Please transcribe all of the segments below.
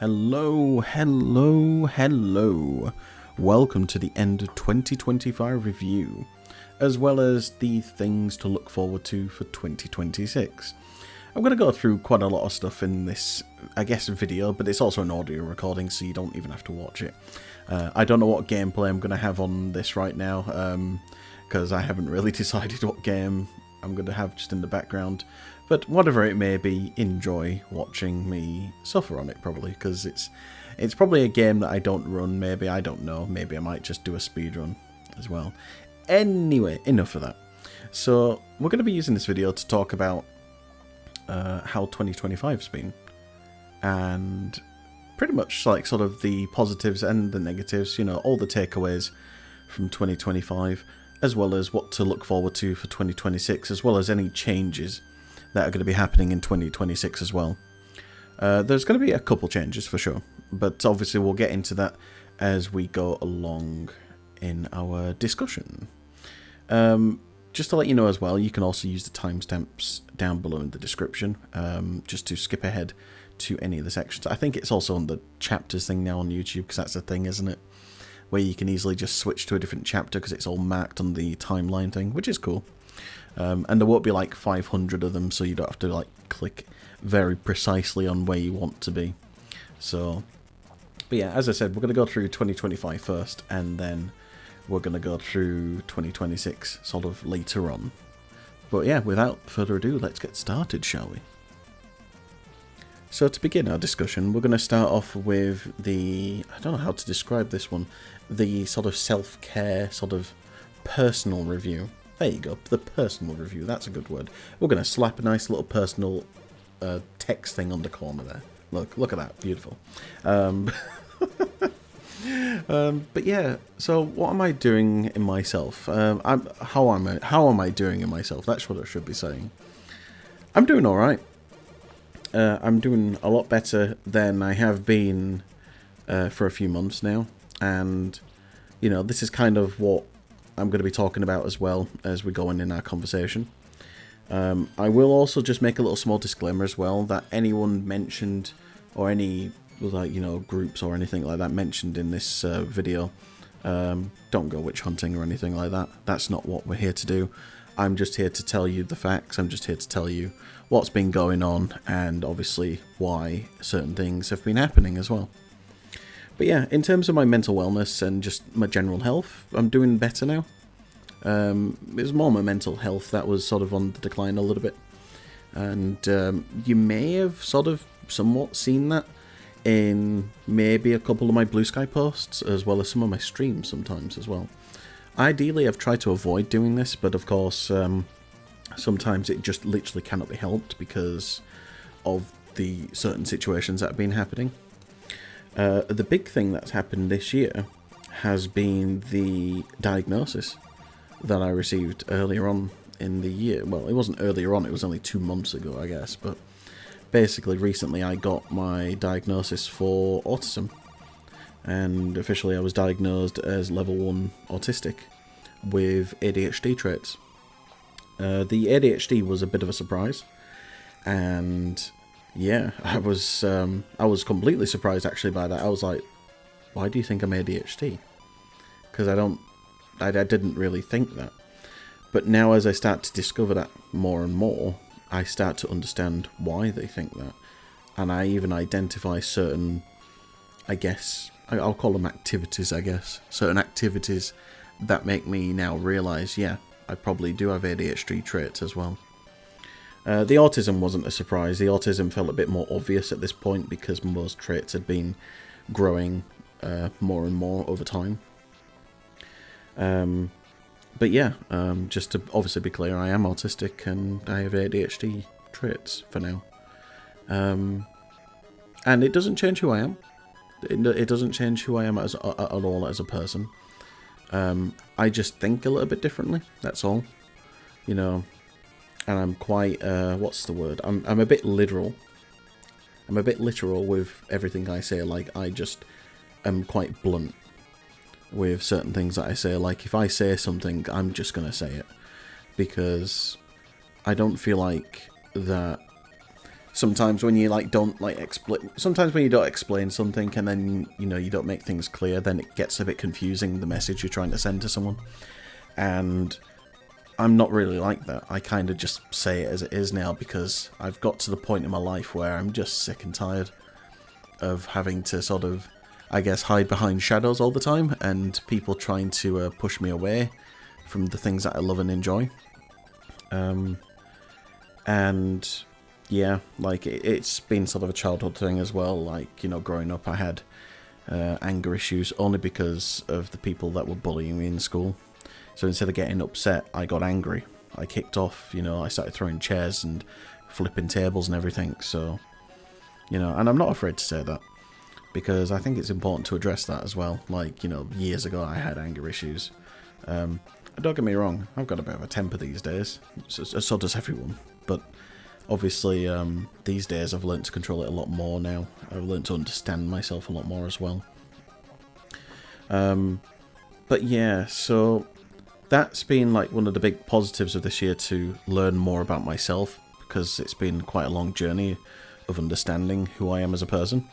Hello, hello, hello. Welcome to the end of 2025 review, as well as the things to look forward to for 2026. I'm going to go through quite a lot of stuff in this, I guess, video, but it's also an audio recording, so you don't even have to watch it. I don't know what gameplay I'm going to have on this right now, because I haven't really decided what game I'm going to have just in the background. But whatever it may be, enjoy watching me suffer on it, probably, because it's probably a game that I don't run, maybe, I don't know, maybe I might just do a speedrun as well. Anyway, enough of that. So, we're going to be using this video to talk about how 2025's been, and pretty much like sort of the positives and the negatives, you know, all the takeaways from 2025, as well as what to look forward to for 2026, as well as any changes that are going to be happening in 2026 as well. There's going to be a couple changes for sure, but obviously we'll get into that as we go along in our discussion. Just to let you know as well, you can also use the timestamps down below in the description, just to skip ahead to any of the sections. I think it's also on the chapters thing now on YouTube, because that's a thing, isn't it? Where you can easily just switch to a different chapter because it's all marked on the timeline thing, which is cool. And there won't be like 500 of them, so you don't have to like click very precisely on where you want to be. So, but yeah, as I said, we're going to go through 2025 first, and then we're going to go through 2026 sort of later on. But yeah, without further ado, let's get started, shall we? So to begin our discussion, we're going to start off with the, I don't know how to describe this one, the sort of self-care, sort of personal review. There you go, the personal review, that's a good word. We're going to slap a nice little personal text thing on the corner there. Look at that, beautiful. But yeah, so what am I doing in myself? How am I doing in myself? That's what I should be saying. I'm doing alright. I'm doing a lot better than I have been for a few months now. And, you know, this is kind of what I'm going to be talking about as well as we go on in our conversation. I will also just make a little small disclaimer as well that anyone mentioned, or any, like, you know, groups or anything like that mentioned in this video, don't go witch hunting or anything like that. That's not what we're here to do. I'm just here to tell you the facts. I'm just here to tell you what's been going on, and obviously why certain things have been happening as well. But yeah, in terms of my mental wellness and just my general health, I'm doing better now. It was more my mental health that was sort of on the decline a little bit. And you may have sort of somewhat seen that in maybe a couple of my Blue Sky posts, as well as some of my streams sometimes as well. Ideally, I've tried to avoid doing this, but of course, sometimes it just literally cannot be helped because of the certain situations that have been happening. The big thing that's happened this year has been the diagnosis that I received earlier on in the year. Well, it wasn't earlier on, it was only 2 months ago, I guess, but basically recently I got my diagnosis for autism, and officially I was diagnosed as level 1 autistic with ADHD traits. The ADHD was a bit of a surprise, and yeah, I was completely surprised actually by that. I was like, why do you think I'm ADHD? Because I didn't really think that. But now as I start to discover that more and more, I start to understand why they think that. And I even identify certain, I guess, I'll call them activities, I guess. Certain activities that make me now realise, yeah, I probably do have ADHD traits as well. The autism wasn't a surprise. The autism felt a bit more obvious at this point because most traits had been growing more and more over time. But yeah, just to obviously be clear, I am autistic and I have ADHD traits for now. And it doesn't change who I am. It doesn't change who I am at all as a person. I just think a little bit differently, that's all. You know, and I'm quite, what's the word? I'm a bit literal. I'm a bit literal with everything I say. Like, I just am quite blunt with certain things that I say. Like, if I say something, I'm just going to say it. Because I don't feel like that sometimes when you don't explain, sometimes when you don't explain something and then you don't make things clear, then it gets a bit confusing, the message you're trying to send to someone. And I'm not really like that. I kind of just say it as it is now, because I've got to the point in my life where I'm just sick and tired of having to sort of, I guess, hide behind shadows all the time, and people trying to push me away from the things that I love and enjoy. And yeah, like it's been sort of a childhood thing as well. Like, growing up, I had anger issues only because of the people that were bullying me in school. So instead of getting upset, I got angry. I kicked off, I started throwing chairs and flipping tables and everything. So, and I'm not afraid to say that, because I think it's important to address that as well. Like, years ago I had anger issues. Don't get me wrong, I've got a bit of a temper these days. So does everyone. But obviously, these days I've learned to control it a lot more now. I've learned to understand myself a lot more as well. But yeah, so that's been like one of the big positives of this year, to learn more about myself, because it's been quite a long journey of understanding who I am as a person.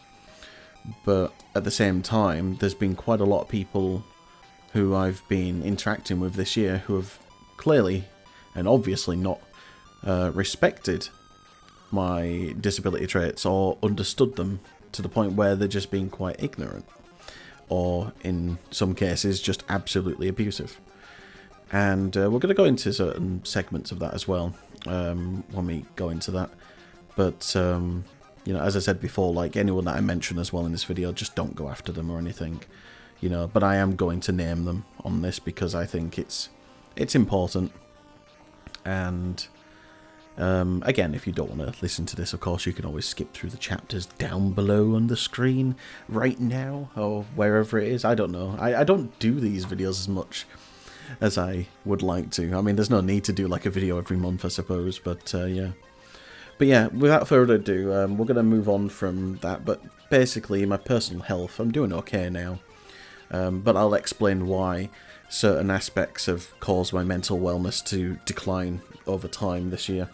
But at the same time, there's been quite a lot of people who I've been interacting with this year who have clearly and obviously not respected my disability traits or understood them, to the point where they're just being quite ignorant, or in some cases just absolutely abusive. And we're going to go into certain segments of that as well when we go into that. But as I said before, like anyone that I mention as well in this video, just don't go after them or anything. But I am going to name them on this because I think it's important. And again, if you don't want to listen to this, of course, you can always skip through the chapters down below on the screen right now, or wherever it is. I don't know. I don't do these videos as much as I would like to. I mean, there's no need to do like a video every month, I suppose, but yeah. But yeah, without further ado, we're going to move on from that. But basically, my personal health, I'm doing okay now. But I'll explain why certain aspects have caused my mental wellness to decline over time this year.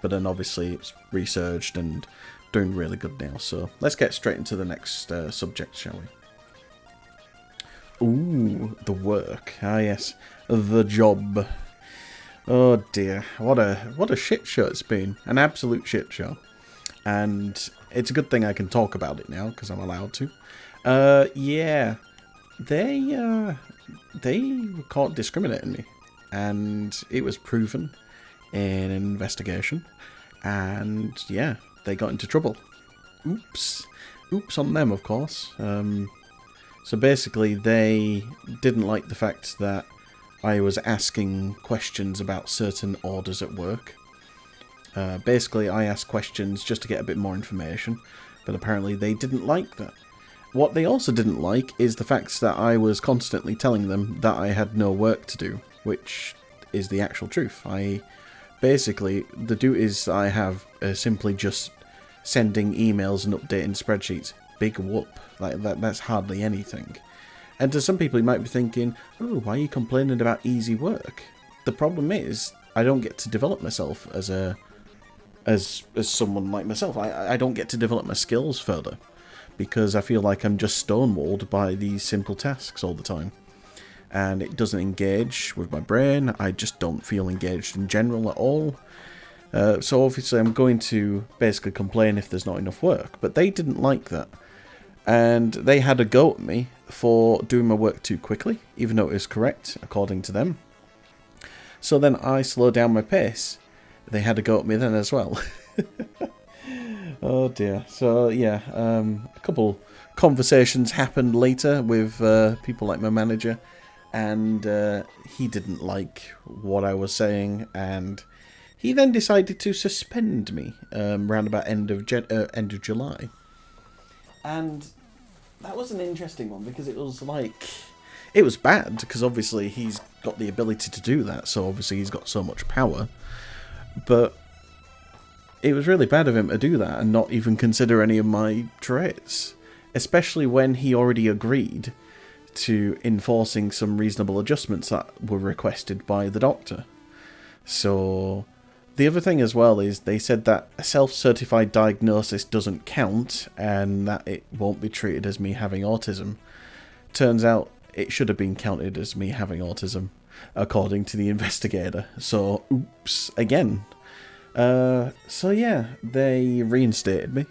But then obviously it's researched and doing really good now. So let's get straight into the next subject, shall we? Ooh, the work. Ah yes, the job. Oh dear, what a shit show it's been. An absolute shit show. And it's a good thing I can talk about it now, because I'm allowed to. Yeah, they were caught discriminating me, and it was proven in an investigation, and yeah, they got into trouble. Oops on them, of course. So basically, they didn't like the fact that I was asking questions about certain orders at work. Basically, I asked questions just to get a bit more information, but apparently they didn't like that. What they also didn't like is the fact that I was constantly telling them that I had no work to do, which is the actual truth. Basically, the duties I have are simply just sending emails and updating spreadsheets. Big whoop. Like that's hardly anything. And to some people, you might be thinking, oh, why are you complaining about easy work? The problem is, I don't get to develop myself as someone like myself. I don't get to develop my skills further, because I feel like I'm just stonewalled by these simple tasks all the time. And it doesn't engage with my brain. I just don't feel engaged in general at all. So obviously I'm going to basically complain if there's not enough work. But they didn't like that. And they had a go at me for doing my work too quickly, even though it was correct, according to them. So then I slowed down my pace. They had a go at me then as well. Oh dear. So yeah, a couple conversations happened later with people like my manager, and he didn't like what I was saying, and he then decided to suspend me around about end of July. And that was an interesting one, because it was bad, because obviously he's got the ability to do that, so obviously he's got so much power. But it was really bad of him to do that and not even consider any of my traits, especially when he already agreed to enforcing some reasonable adjustments that were requested by the doctor. So the other thing as well is they said that a self-certified diagnosis doesn't count and that it won't be treated as me having autism. Turns out it should have been counted as me having autism, according to the investigator. So, oops, again. So yeah, they reinstated me.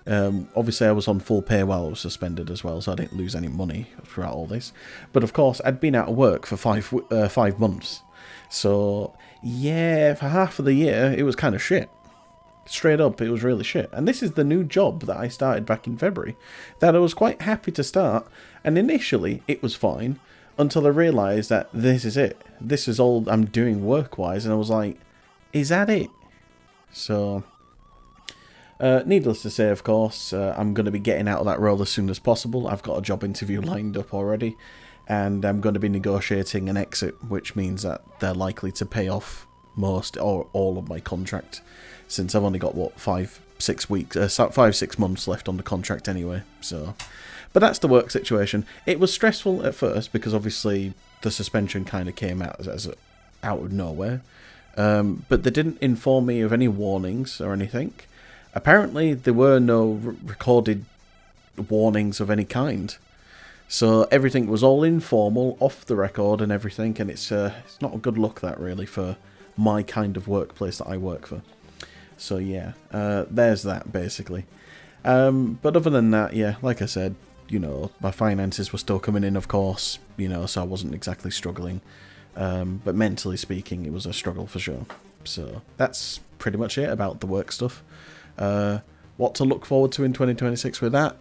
Obviously I was on full pay while I was suspended as well, so I didn't lose any money throughout all this. But of course, I'd been out of work for 5 months. So, yeah, for half of the year, it was kind of shit. Straight up, it was really shit. And this is the new job that I started back in February, that I was quite happy to start. And initially, it was fine, until I realised that this is it. This is all I'm doing work-wise, and I was like, is that it? So, needless to say, of course, I'm going to be getting out of that role as soon as possible. I've got a job interview lined up already, and I'm going to be negotiating an exit, which means that they're likely to pay off most or all of my contract, since I've only got, what, 5-6 months left on the contract anyway. So, but that's the work situation. It was stressful at first, because obviously the suspension kind of came out as out of nowhere. But they didn't inform me of any warnings or anything. Apparently, there were no recorded warnings of any kind. So everything was all informal, off the record and everything, and it's not a good look, that, really, for my kind of workplace that I work for. So yeah, there's that, basically. But other than that, yeah, like I said, you know, my finances were still coming in, of course, you know, so I wasn't exactly struggling. But mentally speaking, it was a struggle for sure. So that's pretty much it about the work stuff. What to look forward to in 2026 with that.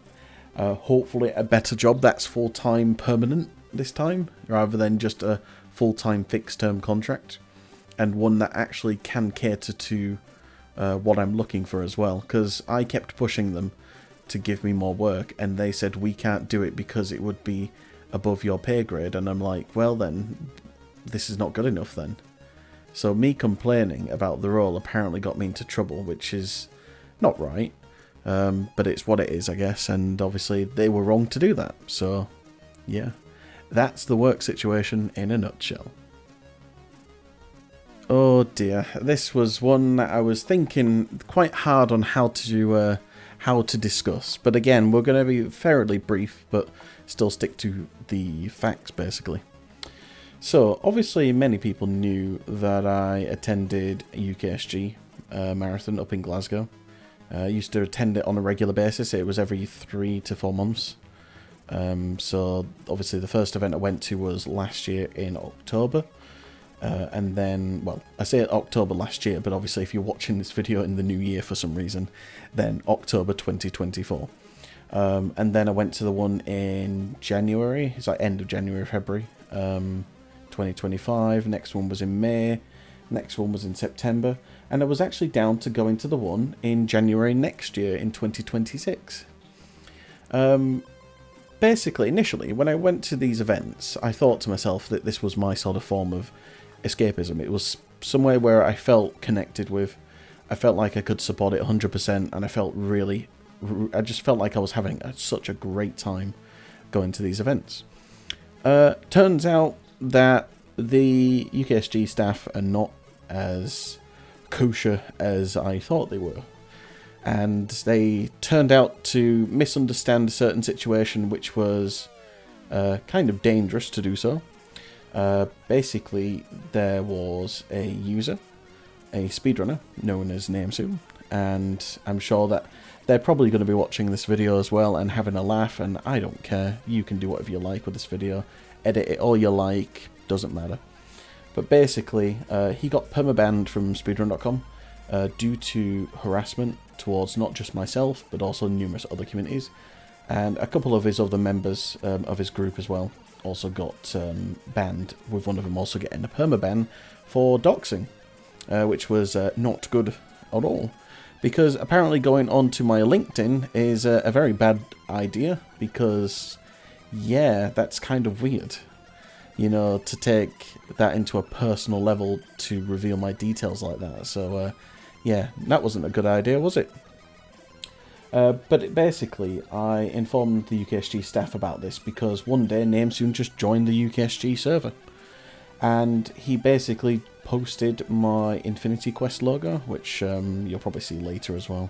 Hopefully a better job that's full-time permanent this time, rather than just a full-time fixed-term contract. And one that actually can cater to what I'm looking for as well. Because I kept pushing them to give me more work, and they said, we can't do it because it would be above your pay grade. And I'm like, well then, this is not good enough then. So me complaining about the role apparently got me into trouble, which is not right. But it's what it is, I guess, and obviously they were wrong to do that. So, yeah, that's the work situation in a nutshell. Oh dear, this was one that I was thinking quite hard on how to discuss. But again, we're going to be fairly brief, but still stick to the facts, basically. So, obviously, many people knew that I attended UKSG marathon up in Glasgow. I used to attend it on a regular basis. It was every 3 to 4 months. So, obviously, the first event I went to was last year in October. And then, well, I say October last year, but obviously if you're watching this video in the new year for some reason, then October 2024. And then I went to the one in January. It's like end of January, February 2025. Next one was in May. Next one was in September. And I was actually down to going to the one in January next year in 2026. Basically, initially, when I went to these events, I thought to myself that this was my sort of form of escapism. It was somewhere where I felt connected with. I felt like I could support it 100%, and I just felt like I was having such a great time going to these events. Turns out that the UKSG staff are not as kosher as I thought they were. And they turned out to misunderstand a certain situation, which was kind of dangerous to do so. Basically, there was a user, a speedrunner, known as Namesoon, and I'm sure that they're probably going to be watching this video as well and having a laugh, and I don't care. You can do whatever you like with this video. Edit it all you like, doesn't matter. But basically, he got permabanned from speedrun.com due to harassment towards not just myself, but also numerous other communities. And a couple of his other members of his group as well also got banned, with one of them also getting a permaban for doxing, which was not good at all. Because apparently going on to my LinkedIn is a very bad idea, because, yeah, that's kind of weird. You know, to take that into a personal level to reveal my details like that. So, yeah, that wasn't a good idea, was it? But basically, I informed the UKSG staff about this because one day Namesoon just joined the UKSG server. And he basically posted my InfinityQuest logo, which you'll probably see later as well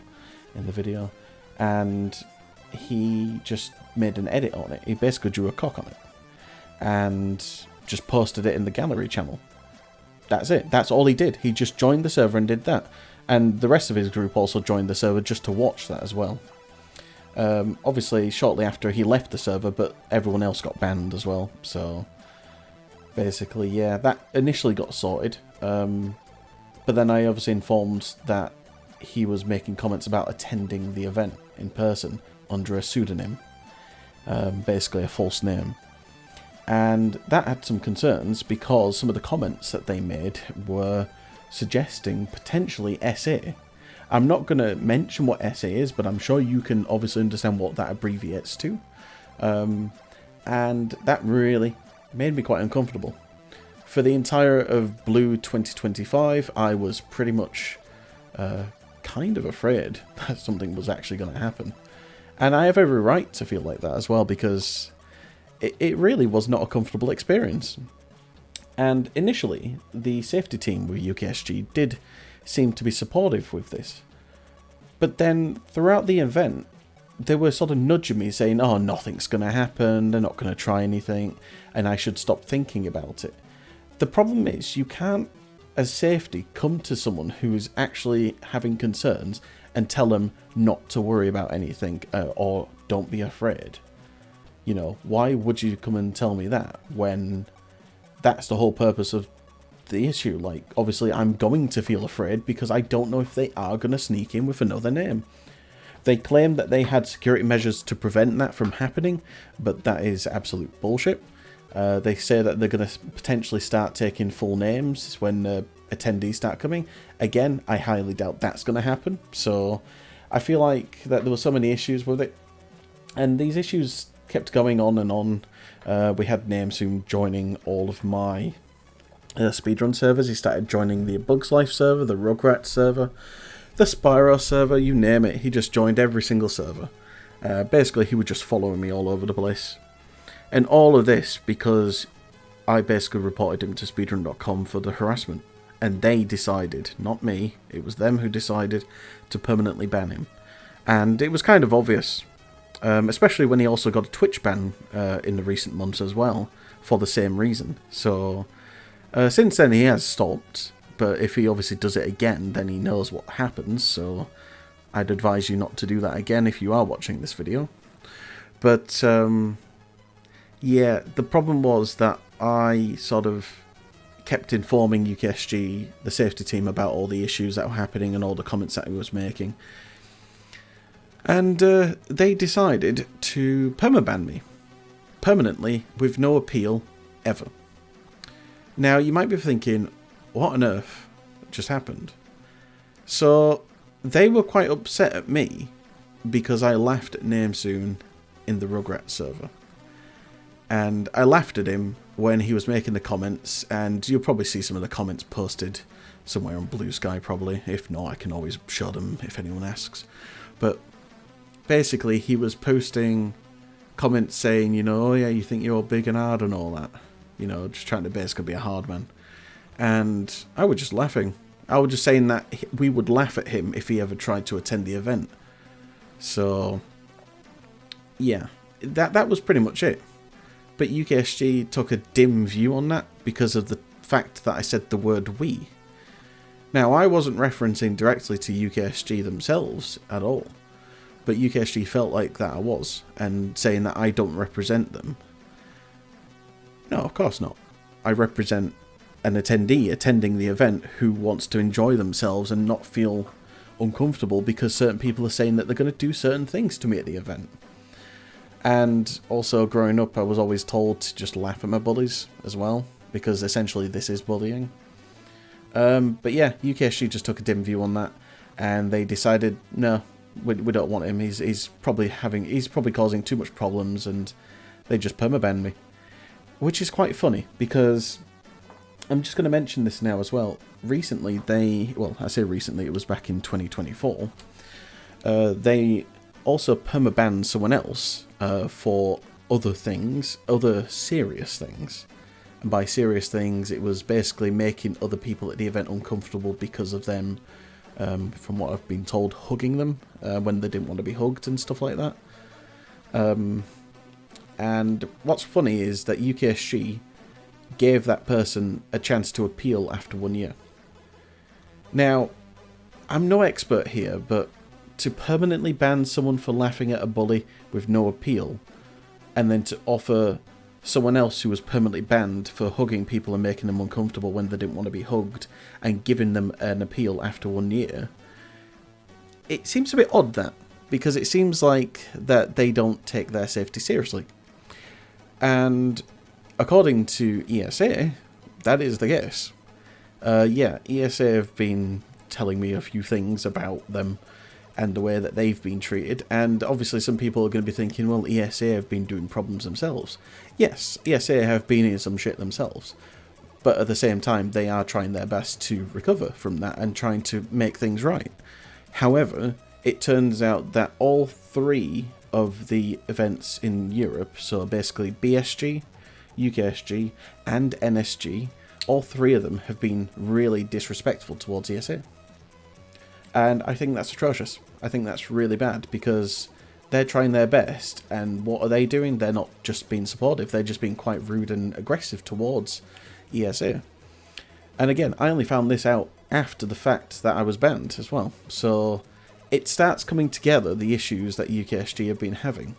in the video, and he just made an edit on it. He basically drew a cock on it and just posted it in the gallery channel. That's it. That's all he did. He just joined the server and did that. And the rest of his group also joined the server just to watch that as well. Obviously, shortly after he left the server, but everyone else got banned as well. So, basically, yeah, that initially got sorted. But then I obviously informed that he was making comments about attending the event in person under a pseudonym. Basically a false name. And that had some concerns because some of the comments that they made were suggesting potentially SA. I'm not going to mention what SA is, but I'm sure you can obviously understand what that abbreviates to. And that really made me quite uncomfortable. For the entire of Blue 2025, I was pretty much kind of afraid that something was actually going to happen. And I have every right to feel like that as well, because it really was not a comfortable experience. And initially, the safety team with UKSG did seem to be supportive with this. But then, throughout the event, they were sort of nudging me, saying, oh, nothing's going to happen, they're not going to try anything, and I should stop thinking about it. The problem is, you can't, as safety, come to someone who is actually having concerns and tell them not to worry about anything, or don't be afraid. You know, why would you come and tell me that when that's the whole purpose of the issue? Like, obviously I'm going to feel afraid because I don't know if they are going to sneak in with another name. They claim that they had security measures to prevent that from happening, but that is absolute bullshit. They say that they're going to potentially start taking full names when attendees start coming. Again, I highly doubt that's going to happen. So I feel like that there were so many issues with it. And these issues kept going on and on. We had Namesoon joining all of my speedrun servers. He started joining the Bugs Life server, the Rugrats server, the Spyro server, you name it. He just joined every single server. Basically, he was just following me all over the place. And all of this because I basically reported him to speedrun.com for the harassment. And they decided, not me, it was them who decided to permanently ban him. And it was kind of obvious. Especially when he also got a Twitch ban in the recent months as well, for the same reason. So, since then he has stopped, but if he obviously does it again, then he knows what happens, so I'd advise you not to do that again if you are watching this video. But, yeah, the problem was that I sort of kept informing UKSG, the safety team, about all the issues that were happening and all the comments that he was making. And they decided to permaban me, permanently, with no appeal, ever. Now, you might be thinking, what on earth just happened? So, they were quite upset at me, because I laughed at Namesoon in the Rugrats server. And I laughed at him when he was making the comments, and you'll probably see some of the comments posted somewhere on Blue Sky, probably. If not, I can always show them if anyone asks. But basically, he was posting comments saying, you know, oh yeah, you think you're all big and hard and all that. You know, just trying to basically be a hard man. And I was just laughing. I was just saying that we would laugh at him if he ever tried to attend the event. So, yeah, that was pretty much it. But UKSG took a dim view on that because of the fact that I said the word we. Now, I wasn't referencing directly to UKSG themselves at all. But UKSG felt like that I was, and saying that I don't represent them. No, of course not. I represent an attendee attending the event who wants to enjoy themselves and not feel uncomfortable because certain people are saying that they're going to do certain things to me at the event. And also, growing up, I was always told to just laugh at my bullies as well, because essentially this is bullying. But yeah, UKSG just took a dim view on that, and they decided, no, we don't want him. He's probably causing too much problems, and they just permabanned me, which is quite funny because I'm just going to mention this now as well. Recently, I say recently, it was back in 2024. They also permabanned someone else for other things, other serious things. And by serious things, it was basically making other people at the event uncomfortable because of them, from what I've been told, hugging them when they didn't want to be hugged and stuff like that. And what's funny is that UKSG gave that person a chance to appeal after 1 year. Now, I'm no expert here, but to permanently ban someone for laughing at a bully with no appeal, and then to offer someone else who was permanently banned for hugging people and making them uncomfortable when they didn't want to be hugged, and giving them an appeal after 1 year, it seems a bit odd, that, because it seems like that they don't take their safety seriously. And according to ESA, that is the case. Yeah, ESA have been telling me a few things about them and the way that they've been treated, and obviously some people are going to be thinking, well, ESA have been doing problems themselves. Yes, ESA have been in some shit themselves, but at the same time they are trying their best to recover from that and trying to make things right. However, it turns out that all three of the events in Europe, so basically BSG, UKSG and NSG, all three of them have been really disrespectful towards ESA. And I think that's atrocious. I think that's really bad, because they're trying their best, and what are they doing? They're not just being supportive, they're just being quite rude and aggressive towards ESA. And again, I only found this out after the fact that I was banned as well. So it starts coming together, the issues that UKSG have been having.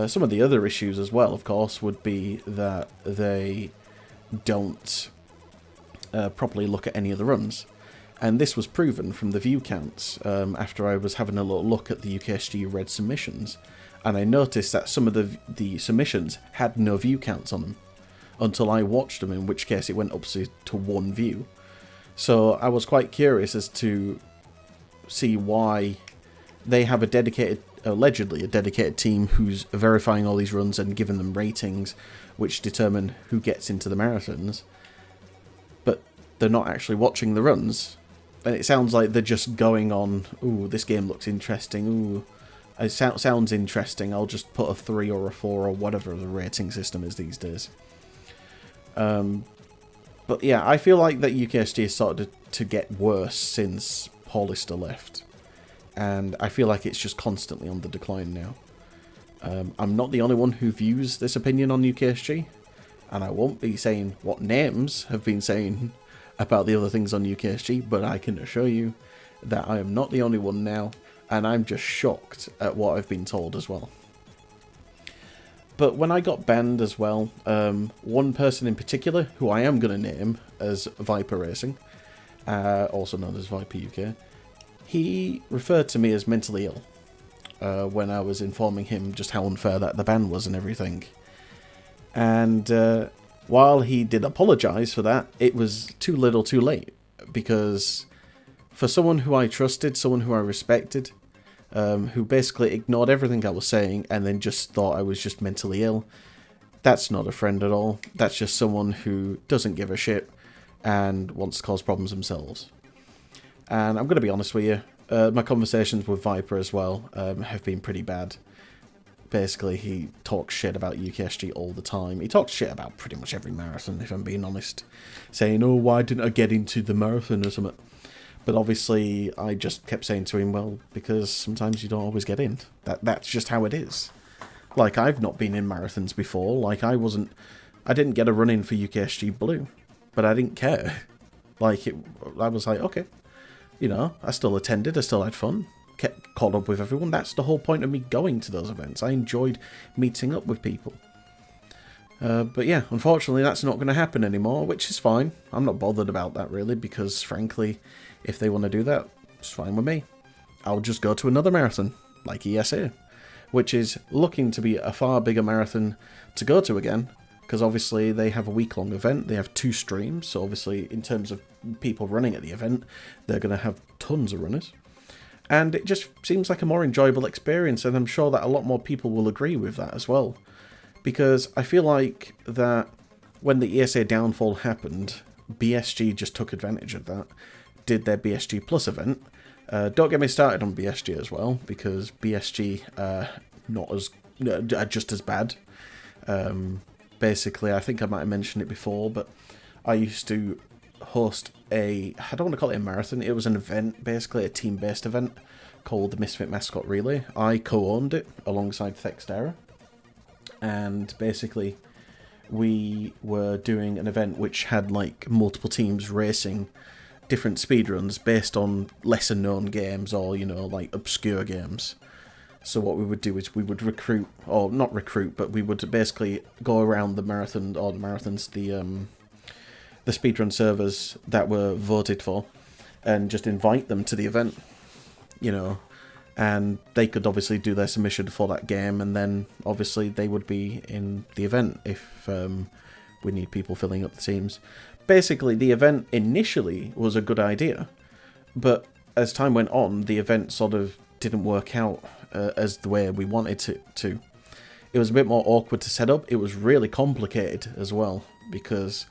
Some of the other issues as well, of course, would be that they don't properly look at any of the runs. And this was proven from the view counts after I was having a little look at the UKSG red submissions. And I noticed that some of the submissions had no view counts on them until I watched them, in which case it went up to 1 view. So I was quite curious as to see why they have a dedicated, allegedly a dedicated team who's verifying all these runs and giving them ratings which determine who gets into the marathons, but they're not actually watching the runs. And it sounds like they're just going on, ooh, this game looks interesting, ooh, it sounds interesting, I'll just put a 3 or a 4 or whatever the rating system is these days. But yeah, I feel like that UKSG has started to get worse since Hollister left. And I feel like it's just constantly on the decline now. I'm not the only one who views this opinion on UKSG, and I won't be saying what names have been saying about the other things on UKSG, but I can assure you that I am not the only one now, and I'm just shocked at what I've been told as well. But when I got banned as well, one person in particular, who I am going to name as Viper Racing, also known as Viper UK, he referred to me as mentally ill when I was informing him just how unfair that the ban was and everything. And while he did apologise for that, it was too little too late, because for someone who I trusted, someone who I respected, who basically ignored everything I was saying and then just thought I was just mentally ill, that's not a friend at all. That's just someone who doesn't give a shit and wants to cause problems themselves. And I'm going to be honest with you, my conversations with Viper as well have been pretty bad. Basically, he talks shit about UKSG all the time. He talks shit about pretty much every marathon, if I'm being honest. Saying, oh, why didn't I get into the marathon or something? But obviously, I just kept saying to him, well, because sometimes you don't always get in. That's just how it is. Like, I've not been in marathons before. Like, I didn't get a run-in for UKSG Blue. But I didn't care. Like, I was like, okay. You know, I still attended, I still had fun. Kept caught up with everyone. That's the whole point of me going to those events. I enjoyed meeting up with people. But yeah, unfortunately that's not going to happen anymore, which is fine. I'm not bothered about that really, because frankly, if they want to do that, it's fine with me. I'll just go to another marathon, like ESA, which is looking to be a far bigger marathon to go to again, because obviously they have a week-long event, they have 2 streams, so obviously in terms of people running at the event, they're going to have tons of runners. And it just seems like a more enjoyable experience, and I'm sure that a lot more people will agree with that as well. Because I feel like that when the ESA downfall happened, BSG just took advantage of that, did their BSG Plus event. Don't get me started on BSG as well, because BSG just as bad. basically, I think I might have mentioned it before, but I used to host I don't want to call it a marathon, it was an event, basically a team-based event called the Misfit Mascot Relay. I co-owned it alongside Thexdera, and basically we were doing an event which had like multiple teams racing different speedruns based on lesser known games, or, you know, like obscure games. So what we would do is we would recruit, or not recruit, but we would basically go around the marathon, or the marathons, the speedrun servers that were voted for, and just invite them to the event, you know, and they could obviously do their submission for that game, and then obviously they would be in the event if we need people filling up the teams. Basically, the event initially was a good idea, but as time went on, the event sort of didn't work out as the way we wanted it to. It was a bit more awkward to set up. It was really complicated as well, because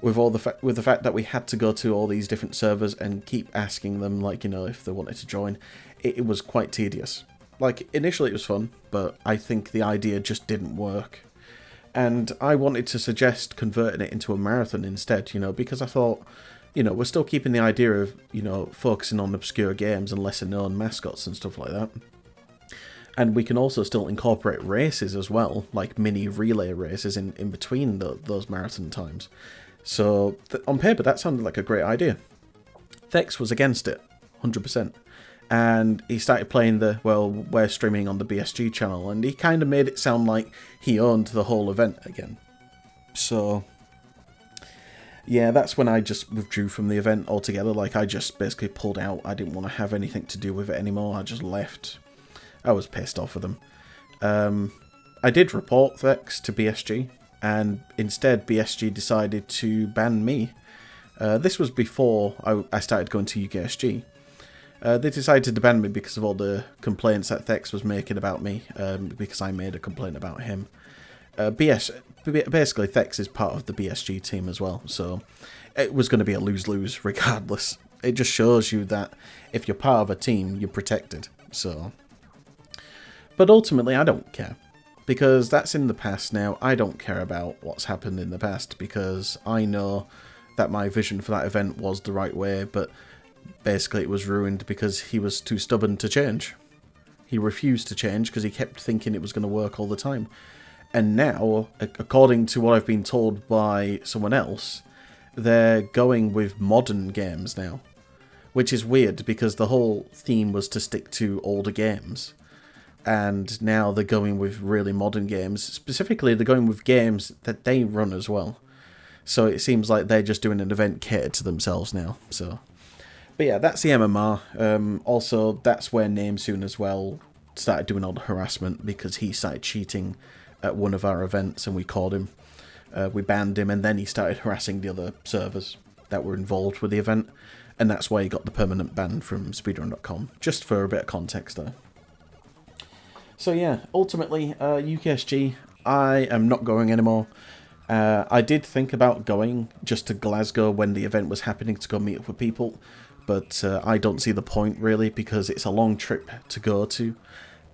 with the fact that we had to go to all these different servers and keep asking them, like, you know, if they wanted to join, it was quite tedious. Like, initially it was fun, but I think the idea just didn't work. And I wanted to suggest converting it into a marathon instead, you know, because I thought, you know, we're still keeping the idea of, you know, focusing on obscure games and lesser known mascots and stuff like that. And we can also still incorporate races as well, like mini relay races in between those marathon times. So on paper, that sounded like a great idea. Thex was against it, 100%. And he started playing we're streaming on the BSG channel, and he kind of made it sound like he owned the whole event again. So yeah, that's when I just withdrew from the event altogether. Like, I just basically pulled out. I didn't want to have anything to do with it anymore. I just left. I was pissed off with them. I did report Thex to BSG, and instead BSG decided to ban me. This was before I started going to UKSG. They decided to ban me because of all the complaints that Thex was making about me, because I made a complaint about him. Basically, Thex is part of the BSG team as well, so it was going to be a lose-lose regardless. It just shows you that if you're part of a team, you're protected. So, but ultimately, I don't care, because that's in the past now. I don't care about what's happened in the past, because I know that my vision for that event was the right way, but basically it was ruined because he was too stubborn to change. He refused to change because he kept thinking it was going to work all the time. And now, according to what I've been told by someone else, they're going with modern games now. Which is weird, because the whole theme was to stick to older games. And now they're going with really modern games. Specifically, they're going with games that they run as well. So it seems like they're just doing an event catered to themselves now. So, but yeah, that's the MMR. Also, that's where Namesoon as well started doing all the harassment, because he started cheating at one of our events and we caught him. We banned him, and then he started harassing the other servers that were involved with the event, and that's why he got the permanent ban from speedrun.com, just for a bit of context there. So yeah, ultimately, UKSG, I am not going anymore. I did think about going just to Glasgow when the event was happening to go meet up with people, but I don't see the point really, because it's a long trip to go to,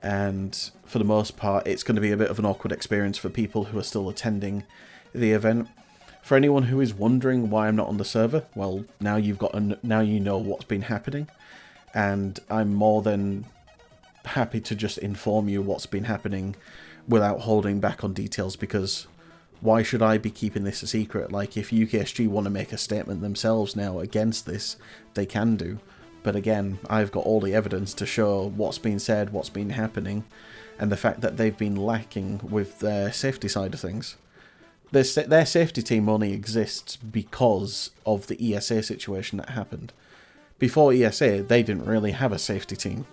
and for the most part it's going to be a bit of an awkward experience for people who are still attending the event. For anyone who is wondering why I'm not on the server, well, now now you know what's been happening, and I'm more than happy to just inform you what's been happening without holding back on details, because why should I be keeping this a secret? Like, if UKSG want to make a statement themselves now against this, they can do. But again, I've got all the evidence to show what's been said, what's been happening, and the fact that they've been lacking with their safety side of things. Their safety team only exists because of the ESA situation that happened. Before ESA, they didn't really have a safety team.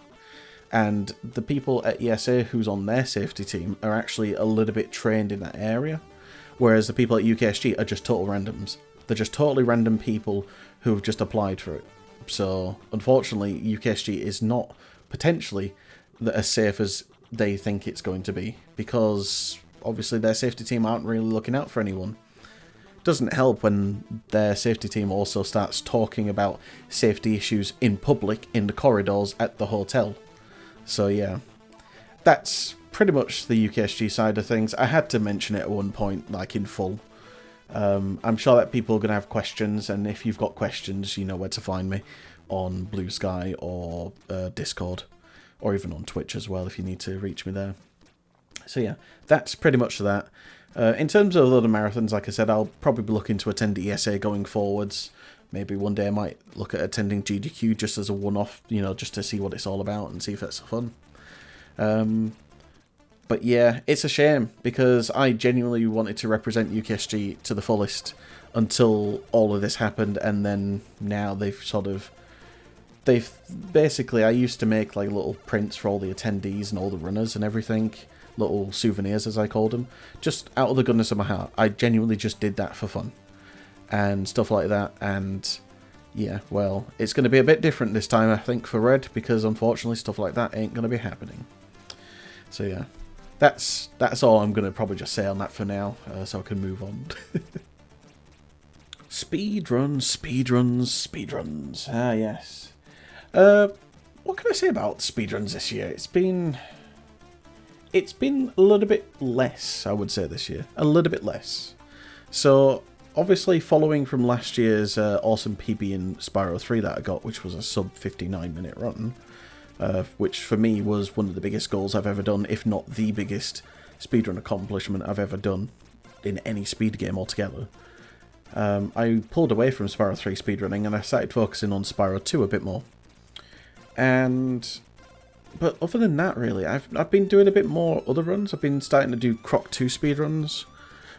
And the people at ESA who's on their safety team are actually a little bit trained in that area, whereas the people at UKSG are just total randoms. They're just totally random people who have just applied for it. So, unfortunately, UKSG is not potentially as safe as they think it's going to be, because obviously their safety team aren't really looking out for anyone. Doesn't help when their safety team also starts talking about safety issues in public, in the corridors at the hotel. So yeah, that's pretty much the UKSG side of things. I had to mention it at one point, like in full. I'm sure that people are going to have questions, and if you've got questions, you know where to find me on Blue Sky or Discord, or even on Twitch as well if you need to reach me there. So yeah, that's pretty much that. In terms of other marathons, like I said, I'll probably be looking to attend ESA going forwards. Maybe one day I might look at attending GDQ just as a one-off, you know, just to see what it's all about and see if it's fun. But yeah, it's a shame because I genuinely wanted to represent UKSG to the fullest until all of this happened, and then now they've basically, I used to make like little prints for all the attendees and all the runners and everything, little souvenirs as I called them, just out of the goodness of my heart. I genuinely just did that for fun and stuff like that, and yeah, well, it's going to be a bit different this time, I think, for Red, because unfortunately stuff like that ain't going to be happening. So yeah. That's all I'm going to probably just say on that for now, so I can move on. Speedruns. Ah, yes. What can I say about speedruns this year? It's been a little bit less, I would say, this year. A little bit less. So, obviously, following from last year's awesome PB in Spyro 3 that I got, which was a sub 59-minute run, which for me was one of the biggest goals I've ever done, if not the biggest speedrun accomplishment I've ever done in any speed game altogether. I pulled away from Spyro 3 speedrunning and I started focusing on Spyro 2 a bit more. But other than that, really, I've been doing a bit more other runs. I've been starting to do Croc 2 speedruns.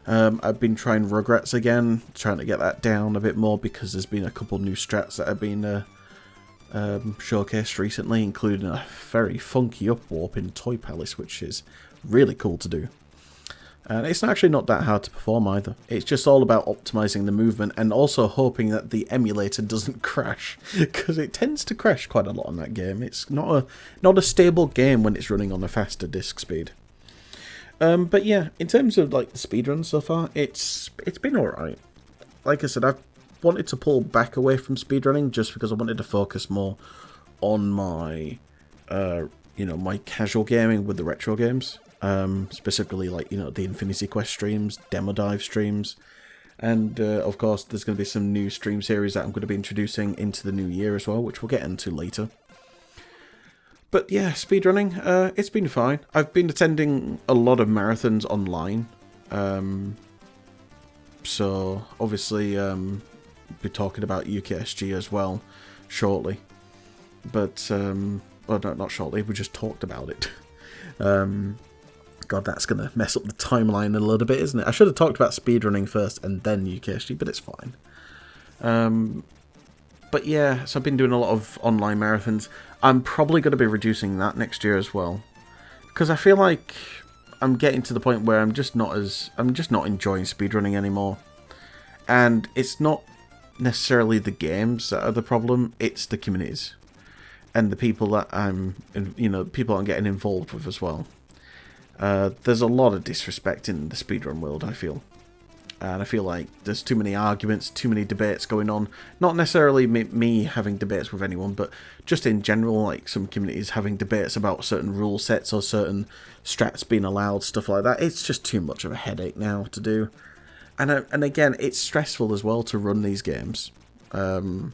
I've been trying Rugrats again, trying to get that down a bit more because there's been a couple new strats that have been showcased recently, including a very funky upwarp in Toy Palace, which is really cool to do. And it's actually not that hard to perform either. It's just all about optimizing the movement and also hoping that the emulator doesn't crash, because it tends to crash quite a lot on that game. It's not a stable game when it's running on a faster disk speed. But yeah, in terms of like the speedrun so far, it's been alright. Like I said, I've wanted to pull back away from speedrunning just because I wanted to focus more on my my casual gaming with the retro games, specifically like, you know, the InfinityQuest streams, DemoDive streams, and of course there's going to be some new stream series that I'm going to be introducing into the new year as well, which we'll get into later. But yeah, speedrunning, it's been fine. I've been attending a lot of marathons online, so obviously be talking about UKSG as well shortly, but well, no, not shortly, we just talked about it. God, that's gonna mess up the timeline a little bit, isn't it? I should have talked about speedrunning first and then UKSG, but it's fine. But yeah, so I've been doing a lot of online marathons. I'm probably going to be reducing that next year as well, because I feel like I'm getting to the point where I'm just not enjoying speedrunning anymore. And it's not necessarily the games that are the problem, it's the communities and the people that I'm getting involved with as well. There's a lot of disrespect in the speedrun world, I feel. And I feel like there's too many arguments, too many debates going on. Not necessarily me having debates with anyone, but just in general, like some communities having debates about certain rule sets or certain strats being allowed, stuff like that. It's just too much of a headache now to do. And again, it's stressful as well to run these games. And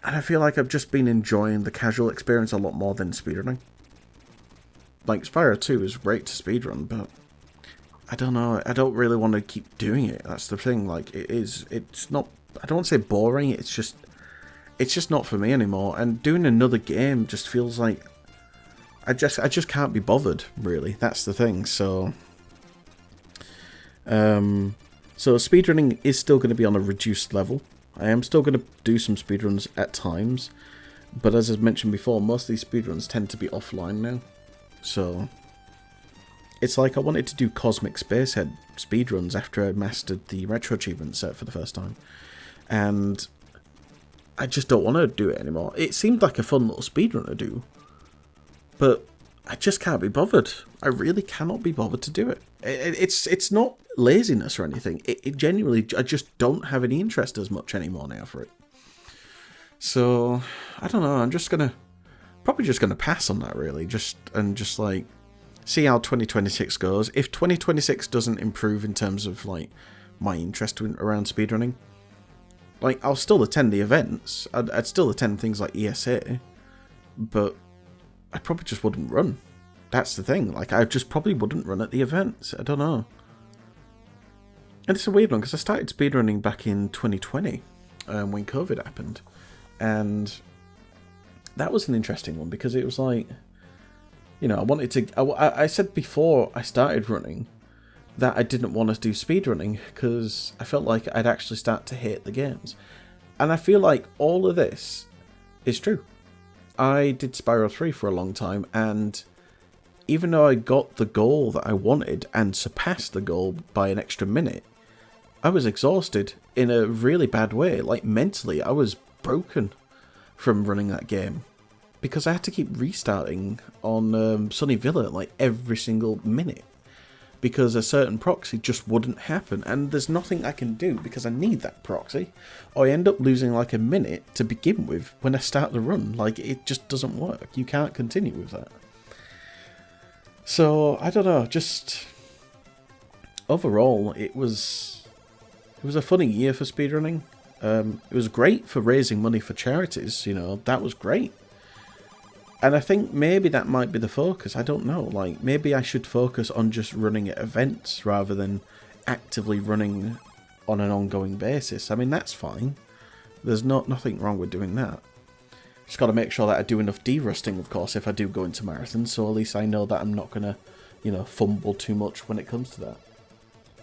I feel like I've just been enjoying the casual experience a lot more than speedrunning. Like, Spyro 2 is great to speedrun, but I don't know, I don't really want to keep doing it. That's the thing. Like, it's not, I don't want to say boring, it's just not for me anymore. And doing another game just feels like I just can't be bothered, really. That's the thing. So speedrunning is still going to be on a reduced level. I am still going to do some speedruns at times, but as I've mentioned before, most of these speedruns tend to be offline now. So it's like I wanted to do Cosmic Spacehead speedruns after I mastered the Retro Achievement set for the first time. And I just don't want to do it anymore. It seemed like a fun little speedrun to do, but I just can't be bothered. I really cannot be bothered to do it. It's not laziness or anything. It genuinely, I just don't have any interest as much anymore now for it. So, I don't know, I'm just going to probably just going to pass on that, really. Just like, see how 2026 goes. If 2026 doesn't improve in terms of, like, my interest around speedrunning, like, I'll still attend the events. I'd still attend things like ESA, but I probably just wouldn't run. That's the thing. Like, I just probably wouldn't run at the events. I don't know. And it's a weird one, because I started speedrunning back in 2020, when COVID happened. And that was an interesting one, because it was like, you know, I wanted to... I said before I started running that I didn't want to do speedrunning, because I felt like I'd actually start to hate the games. And I feel like all of this is true. I did Spyro 3 for a long time, and even though I got the goal that I wanted and surpassed the goal by an extra minute, I was exhausted in a really bad way. Like, mentally, I was broken from running that game, because I had to keep restarting on Sunny Villa like every single minute, because a certain proxy just wouldn't happen, and there's nothing I can do because I need that proxy, or I end up losing like a minute to begin with when I start the run. Like, it just doesn't work. You can't continue with that. So, I don't know, just overall, it was a funny year for speedrunning. It was great for raising money for charities, you know, that was great. And I think maybe that might be the focus, I don't know, like, maybe I should focus on just running at events rather than actively running on an ongoing basis. I mean, that's fine. There's nothing wrong with doing that. Just got to make sure that I do enough de-rusting, of course, if I do go into marathons, so at least I know that I'm not going to, you know, fumble too much when it comes to that.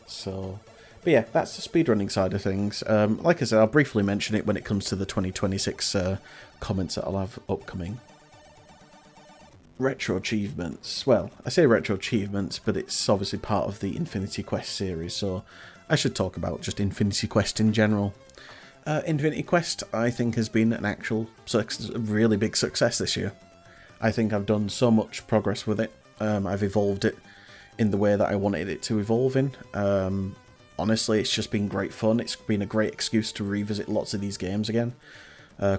So, but yeah, that's the speedrunning side of things. Like I said, I'll briefly mention it when it comes to the 2026 comments that I'll have upcoming. Retro achievements. Well, I say retro achievements, but it's obviously part of the InfinityQuest series, so I should talk about just InfinityQuest in general. InfinityQuest, I think, has been an actual really big success this year. I think I've done so much progress with it. I've evolved it in the way that I wanted it to evolve in. Honestly, it's just been great fun. It's been a great excuse to revisit lots of these games again.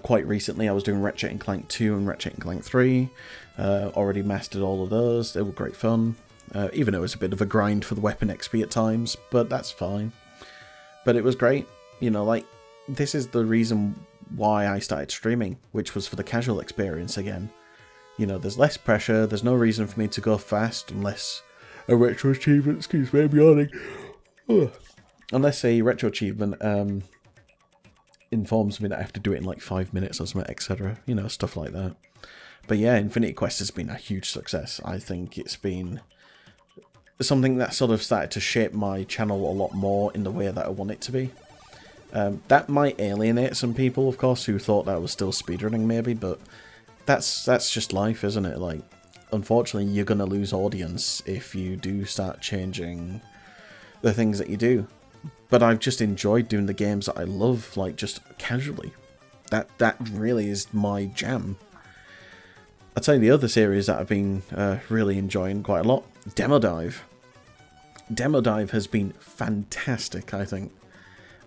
Quite recently, I was doing Ratchet & Clank 2 and Ratchet & Clank 3. Already mastered all of those. They were great fun. Even though it was a bit of a grind for the weapon XP at times, but that's fine. But it was great. You know, like, this is the reason why I started streaming, which was for the casual experience again. You know, there's less pressure. There's no reason for me to go fast unless a retro achievement, excuse me, I'm yawning. Unless a retro achievement informs me that I have to do it in like 5 minutes or something, etc. You know, stuff like that. But yeah, InfinityQuest has been a huge success. I think it's been something that sort of started to shape my channel a lot more in the way that I want it to be. That might alienate some people, of course, who thought that I was still speedrunning maybe, but that's just life, isn't it? Like, unfortunately, you're going to lose audience if you do start changing the things that you do. But I've just enjoyed doing the games that I love, like, just casually. That really is my jam. I'd say the other series that I've been really enjoying quite a lot, DemoDive. DemoDive has been fantastic, I think.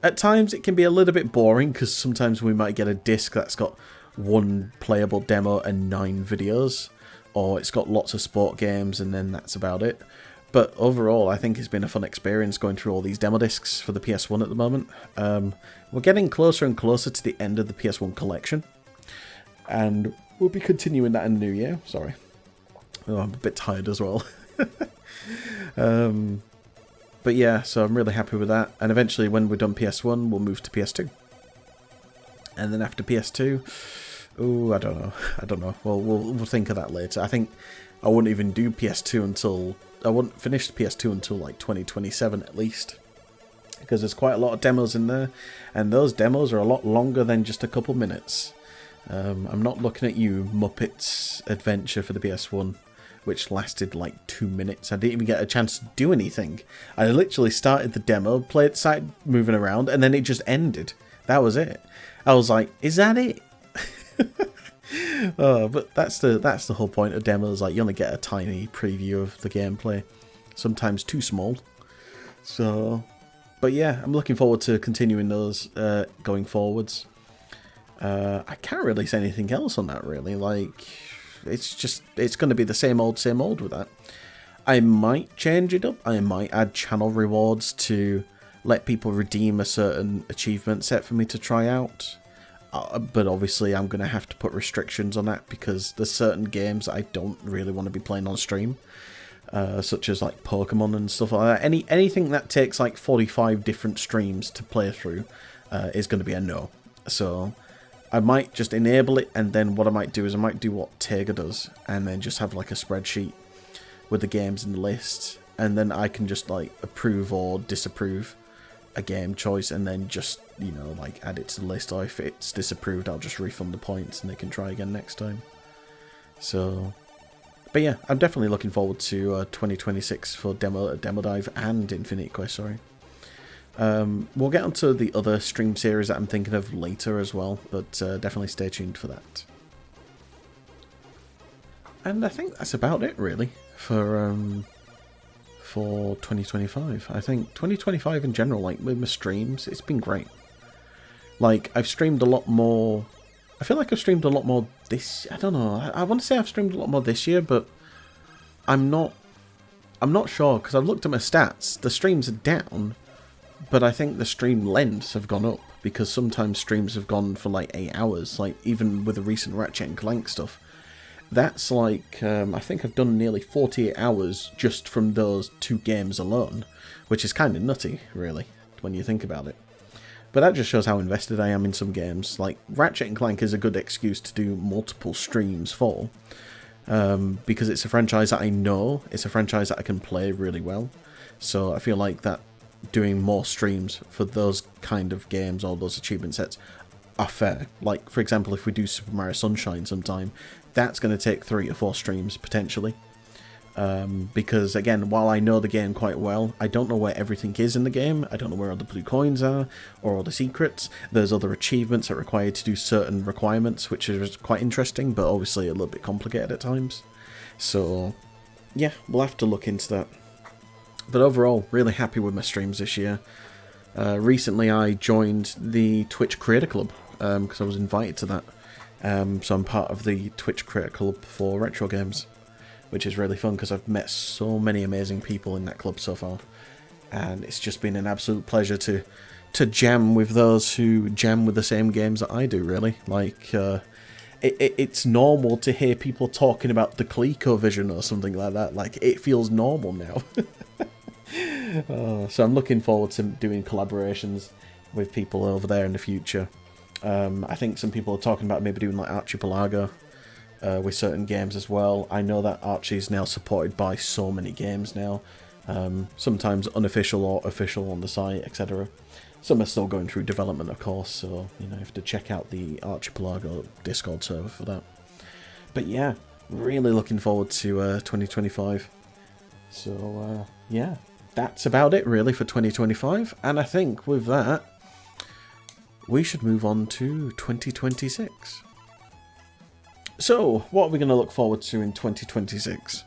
At times it can be a little bit boring, because sometimes we might get a disc that's got one playable demo and 9 videos, or it's got lots of sport games and then that's about it. But overall, I think it's been a fun experience going through all these demo discs for the PS1 at the moment. We're getting closer and closer to the end of the PS1 collection, and we'll be continuing that in the new year. Sorry. Oh, I'm a bit tired as well. But yeah, so I'm really happy with that. And eventually, when we're done PS1, we'll move to PS2. And then after PS2, oh, I don't know. Well, we'll think of that later. I think I wouldn't even do PS2 until... I wouldn't finish the PS2 until like 2027 at least. Because there's quite a lot of demos in there. And those demos are a lot longer than just a couple minutes. I'm not looking at you, Muppets Adventure for the PS1, which lasted like 2 minutes. I didn't even get a chance to do anything. I literally started the demo, played, started moving around, and then it just ended. That was it. I was like, is that it? But that's the whole point of demos. Like, you only get a tiny preview of the gameplay, sometimes too small. So, but yeah, I'm looking forward to continuing those going forwards. I can't really say anything else on that, really. Like, it's going to be the same old with that. I might change it up. I might add channel rewards to let people redeem a certain achievement set for me to try out. But obviously I'm going to have to put restrictions on that because there's certain games I don't really want to be playing on stream. Such as like Pokemon and stuff like that. Anything that takes like 45 different streams to play through is going to be a no. So I might just enable it, and then what I might do is I might do what Tega does and then just have like a spreadsheet with the games in the list, and then I can just like approve or disapprove a game choice and then just, you know, like add it to the list, or if it's disapproved I'll just refund the points and they can try again next time. So, but yeah, I'm definitely looking forward to 2026 for DemoDive and InfinityQuest, sorry. We'll get onto the other stream series that I'm thinking of later as well, but definitely stay tuned for that. And I think that's about it really for 2025. I think 2025 in general, like with my streams, it's been great. Like I've streamed a lot more. I feel like I've streamed a lot more this. I don't know. I want to say I've streamed a lot more this year, but I'm not sure because I've looked at my stats. The streams are down, but I think the stream lengths have gone up because sometimes streams have gone for like 8 hours. Like even with the recent Ratchet and Clank stuff. That's like, I think I've done nearly 48 hours just from those 2 games alone, which is kind of nutty, really, when you think about it. But that just shows how invested I am in some games. Like, Ratchet and Clank is a good excuse to do multiple streams for, because it's a franchise that I know, it's a franchise that I can play really well. So I feel like that doing more streams for those kind of games or those achievement sets are fair. Like, for example, if we do Super Mario Sunshine sometime, that's going to take 3 or 4 streams, potentially. Because, again, while I know the game quite well, I don't know where everything is in the game. I don't know where all the blue coins are, or all the secrets. There's other achievements that require you to do certain requirements, which is quite interesting, but obviously a little bit complicated at times. So, yeah, we'll have to look into that. But overall, really happy with my streams this year. Recently I joined the Twitch Creator Club, because I was invited to that. So I'm part of the Twitch Creator Club for retro games, which is really fun because I've met so many amazing people in that club so far. And it's just been an absolute pleasure to jam with those who jam with the same games that I do, really. Like, it's normal to hear people talking about the ColecoVision or something like that. Like, it feels normal now. So I'm looking forward to doing collaborations with people over there in the future. I think some people are talking about maybe doing like Archipelago with certain games as well. I know that Archie is now supported by so many games now, sometimes unofficial or official on the site, etc. Some are still going through development, of course, so you know, you have to check out the Archipelago Discord server for that. But yeah, really looking forward to 2025. So yeah, that's about it really for 2025, and I think with that, we should move on to 2026. So, what are we going to look forward to in 2026?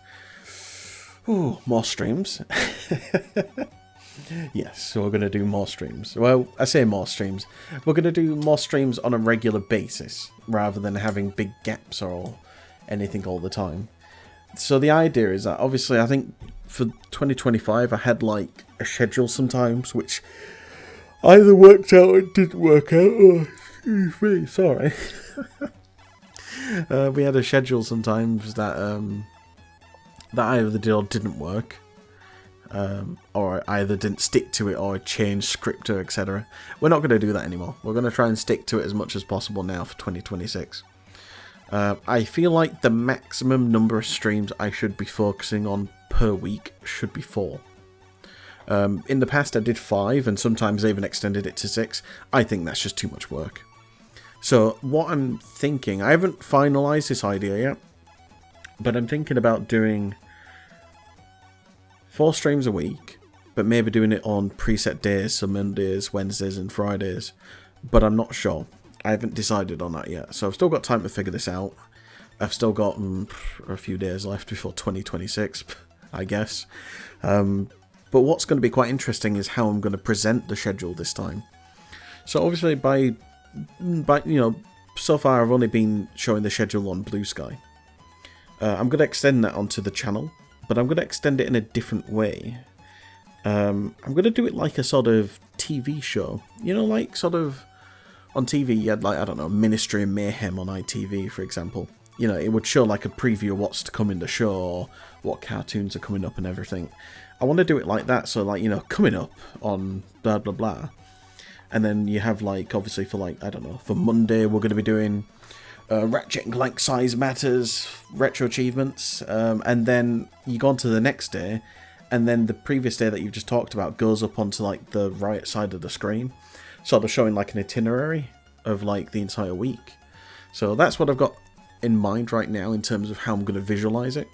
Ooh, more streams. Yes, so we're going to do more streams. Well, I say more streams. We're going to do more streams on a regular basis, rather than having big gaps or anything all the time. So the idea is that, obviously, I think for 2025, I had like a schedule sometimes, which either worked out or didn't work out. Oh, excuse me, sorry. We had a schedule sometimes that either did or didn't work. Or either didn't stick to it or changed script, etc. We're not going to do that anymore. We're going to try and stick to it as much as possible now for 2026. I feel like the maximum number of streams I should be focusing on per week should be 4. In the past I did 5, and sometimes I even extended it to 6. I think that's just too much work. So what I'm thinking, I haven't finalised this idea yet, but I'm thinking about doing 4 streams a week, but maybe doing it on preset days, so Mondays, Wednesdays and Fridays, but I'm not sure. I haven't decided on that yet, so I've still got time to figure this out. I've still got a few days left before 2026, I guess. But what's going to be quite interesting is how I'm going to present the schedule this time. So obviously by you know, so far I've only been showing the schedule on Blue Sky. I'm going to extend that onto the channel, but I'm going to extend it in a different way. I'm going to do it like a sort of TV show. You know, like sort of on TV you had like, I don't know, Ministry of Mayhem on ITV, for example. You know, it would show like a preview of what's to come in the show, or what cartoons are coming up and everything. I want to do it like that, so like, you know, coming up on blah blah blah. And then you have like, obviously for like, I don't know, for Monday we're going to be doing Ratchet & Clank Size Matters, Retro Achievements, and then you go on to the next day, and then the previous day that you've just talked about goes up onto like the right side of the screen, sort of showing like an itinerary of like the entire week. So that's what I've got in mind right now in terms of how I'm going to visualize it.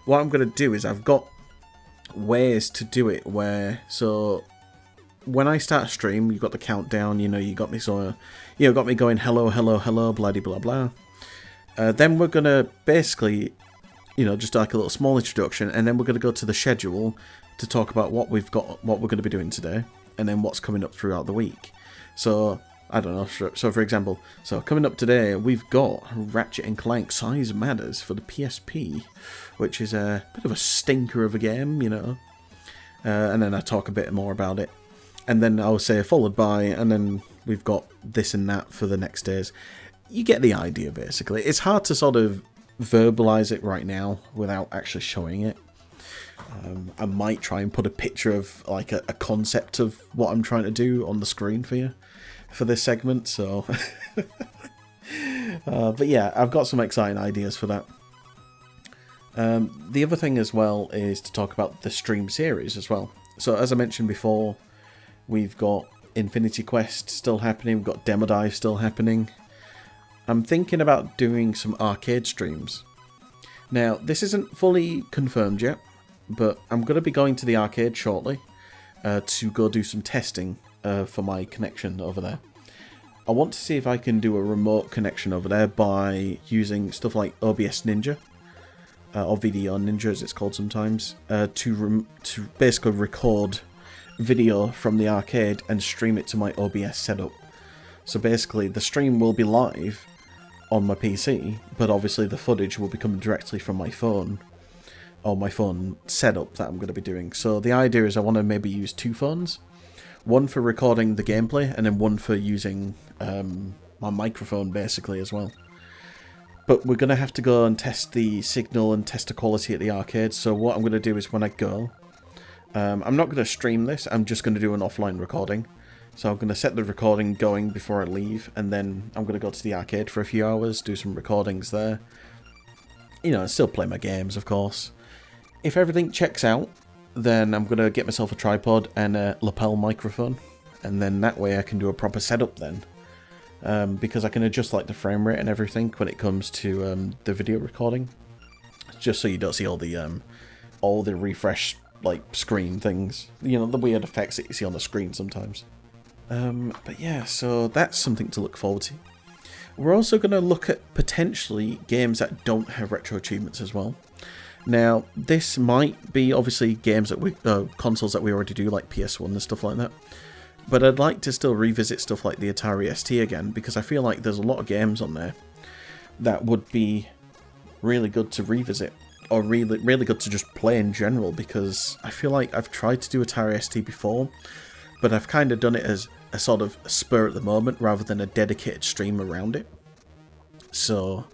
What I'm going to do is I've got ways to do it where, so when I start a stream, you've got the countdown, you know, you got me so, you know, got me going hello, hello, hello, bloody blah blah. Then we're going to basically, you know, just like a little small introduction, and then we're going to go to the schedule to talk about what we've got, what we're going to be doing today, and then what's coming up throughout the week. So, I don't know, so for example, so coming up today, we've got Ratchet & Clank Size Matters for the PSP, which is a bit of a stinker of a game, you know, and then I talk a bit more about it. And then I'll say followed by, and then we've got this and that for the next days. You get the idea, basically. It's hard to sort of verbalize it right now without actually showing it. I might try and put a picture of like a concept of what I'm trying to do on the screen for you for this segment. So, but yeah, I've got some exciting ideas for that. The other thing as well is to talk about the stream series as well. So as I mentioned before, we've got InfinityQuest still happening, we've got DemoDive still happening. I'm thinking about doing some arcade streams. Now, this isn't fully confirmed yet, but I'm going to be going to the arcade shortly to go do some testing for my connection over there. I want to see if I can do a remote connection over there by using stuff like OBS Ninja, or Video Ninja as it's called sometimes, to basically record video from the arcade and stream it to my OBS setup. So basically the stream will be live on my PC, but obviously the footage will be coming directly from my phone, or my phone setup that I'm going to be doing. So the idea is I want to maybe use two phones, one for recording the gameplay and then one for using my microphone basically as well. But we're going to have to go and test the signal and test the quality at the arcade. So what I'm going to do is when I go, I'm not going to stream this, I'm just going to do an offline recording. So I'm going to set the recording going before I leave, and then I'm going to go to the arcade for a few hours, do some recordings there. You know, still play my games, of course. If everything checks out, then I'm going to get myself a tripod and a lapel microphone, and then that way I can do a proper setup then. Because I can adjust like the frame rate and everything when it comes to the video recording. Just so you don't see all the refresh like screen things, you know, the weird effects that you see on the screen sometimes. But yeah, so that's something to look forward to. We're also going to look at potentially games that don't have retro achievements as well. Now, this might be obviously games that we consoles that we already do, like PS1 and stuff like that. But I'd like to still revisit stuff like the Atari ST again, because I feel like there's a lot of games on there that would be really good to revisit, or really good to just play in general, because I feel like I've tried to do Atari ST before, but I've kind of done it as a sort of spur at the moment rather than a dedicated stream around it. So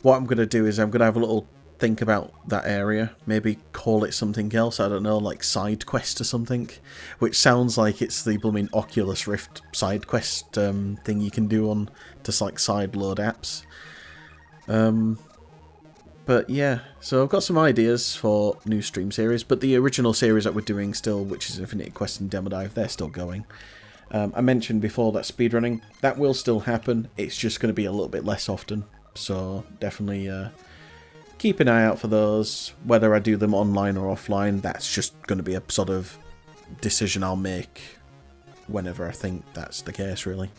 what I'm going to do is I'm going to have a little think about that area, maybe call it something else, I don't know, like Side Quest or something, which sounds like it's the blooming Oculus Rift Side Quest thing you can do on just like side load apps. But yeah, so I've got some ideas for new stream series, but the original series that we're doing still, which is InfinityQuest and DemoDive, they're still going. I mentioned before that speedrunning, that will still happen, it's just going to be a little bit less often, so definitely keep an eye out for those. Whether I do them online or offline, that's just going to be a sort of decision I'll make whenever I think that's the case, really.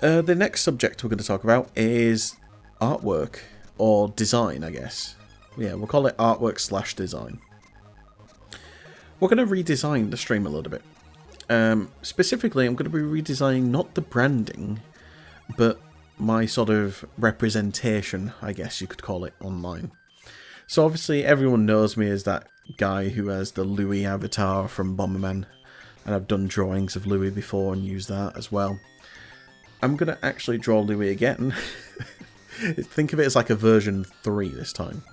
The next subject we're going to talk about is artwork. Or design, I guess. Yeah, we'll call it artwork / design. We're going to redesign the stream a little bit. Specifically, I'm going to be redesigning not the branding, but my sort of representation, I guess you could call it, online. So obviously everyone knows me as that guy who has the Louis avatar from Bomberman, and I've done drawings of Louis before and used that as well. I'm going to actually draw Louis again. Think of it as like a version 3 this time.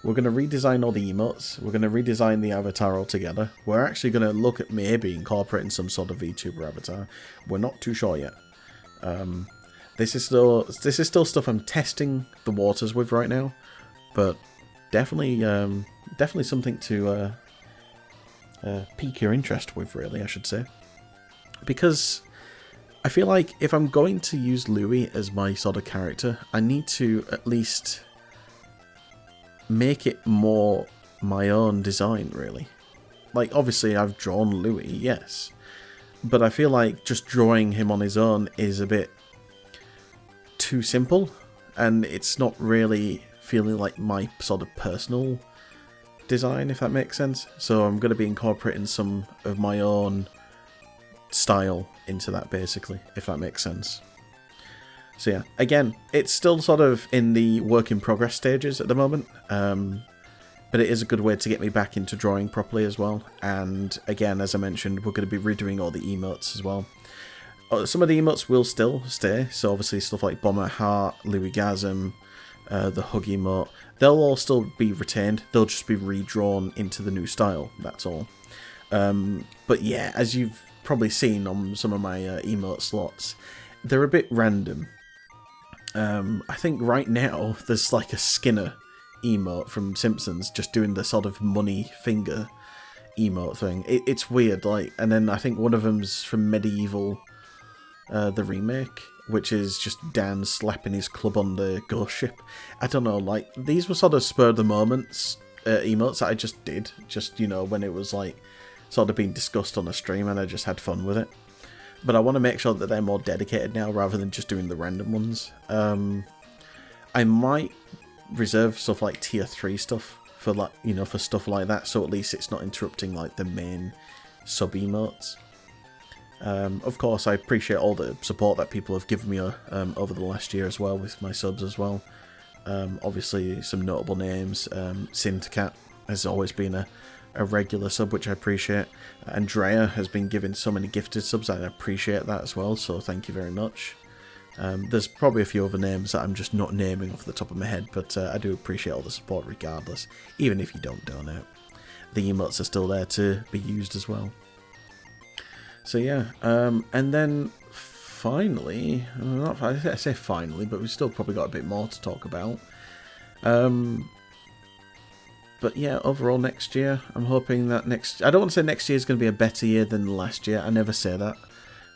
We're going to redesign all the emotes. We're going to redesign the avatar altogether. We're actually going to look at maybe incorporating some sort of VTuber avatar. We're not too sure yet. This is still stuff I'm testing the waters with right now, but definitely something to pique your interest with, really, I should say, because I feel like if I'm going to use Louis as my sort of character, I need to at least make it more my own design, really. Like, obviously I've drawn Louis, yes, but I feel like just drawing him on his own is a bit too simple, and it's not really feeling like my sort of personal design, if that makes sense. So I'm going to be incorporating some of my own style into that, basically, if that makes sense. So yeah, again, it's still sort of in the work in progress stages at the moment, but it is a good way to get me back into drawing properly as well. And again, as I mentioned, we're going to be redoing all the emotes as well. Some of the emotes will still stay, so obviously stuff like Bomber Heart, Louis Gasm, the Hug emote, they'll all still be retained, they'll just be redrawn into the new style, that's all. But yeah, as you've probably seen on some of my emote slots, they're a bit random. I think right now there's like a Skinner emote from Simpsons just doing the sort of money finger emote thing. It's weird, like, and then I think one of them's from Medieval, the remake, which is just Dan slapping his club on the ghost ship. I don't know, like, these were sort of spur of the moments emotes that I just did, just, you know, when it was like sort of being discussed on a stream and I just had fun with it. But I want to make sure that they're more dedicated now rather than just doing the random ones. I might reserve stuff like tier 3 stuff for, like, you know, for stuff like that, so at least it's not interrupting like the main sub emotes. Of course, I appreciate all the support that people have given me over the last year as well with my subs as well. Obviously, some notable names. Synthcat has always been a regular sub, which I appreciate. Andrea has been given so many gifted subs, and I appreciate that as well, so thank you very much. There's probably a few other names that I'm just not naming off the top of my head, but I do appreciate all the support regardless, even if you don't donate. The emotes are still there to be used as well. So yeah, and then finally, I say finally, but we've still probably got a bit more to talk about. But yeah, overall next year, I'm hoping that I don't want to say next year is going to be a better year than last year. I never say that.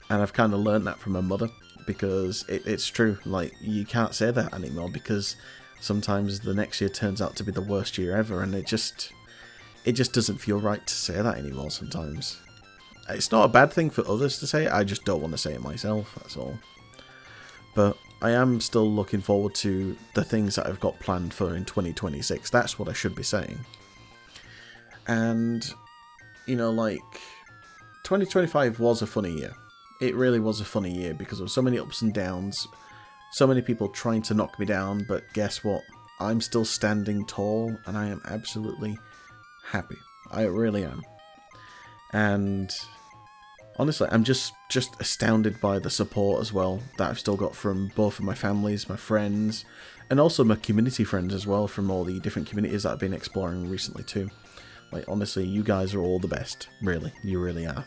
And I've kind of learned that from my mother, because it's true. Like, you can't say that anymore, because sometimes the next year turns out to be the worst year ever, and it just doesn't feel right to say that anymore sometimes. It's not a bad thing for others to say, I just don't want to say it myself, that's all. But I am still looking forward to the things that I've got planned for in 2026. That's what I should be saying. And, you know, like, 2025 was a funny year. It really was a funny year because of so many ups and downs, so many people trying to knock me down, but guess what? I'm still standing tall, and I am absolutely happy. I really am. And honestly, I'm just astounded by the support as well that I've still got from both of my families, my friends, and also my community friends as well, from all the different communities that I've been exploring recently too. Like, honestly, you guys are all the best, really. You really are.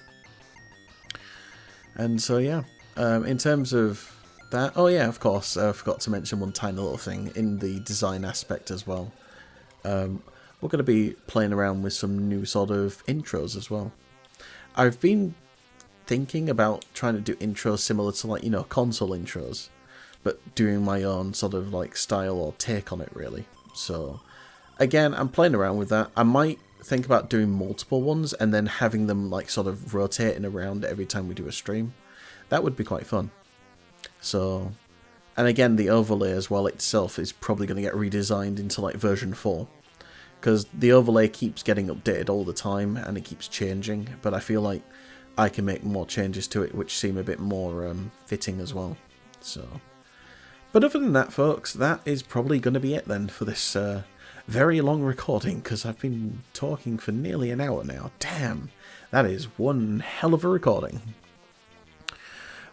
And so yeah, in terms of that, oh yeah, of course, I forgot to mention one tiny little thing in the design aspect as well. We're going to be playing around with some new sort of intros as well. I've been thinking about trying to do intros similar to, like, you know, console intros, but doing my own sort of like style or take on it, really. So again, I'm playing around with that. I might think about doing multiple ones and then having them like sort of rotating around every time we do a stream. That would be quite fun. So, and again, the overlay as well itself is probably going to get redesigned into like version 4. Because the overlay keeps getting updated all the time and it keeps changing, but I feel like I can make more changes to it which seem a bit more fitting as well. So But other than that, folks, that is probably going to be it then for this very long recording, because I've been talking for nearly an hour now. Damn, that is one hell of a recording.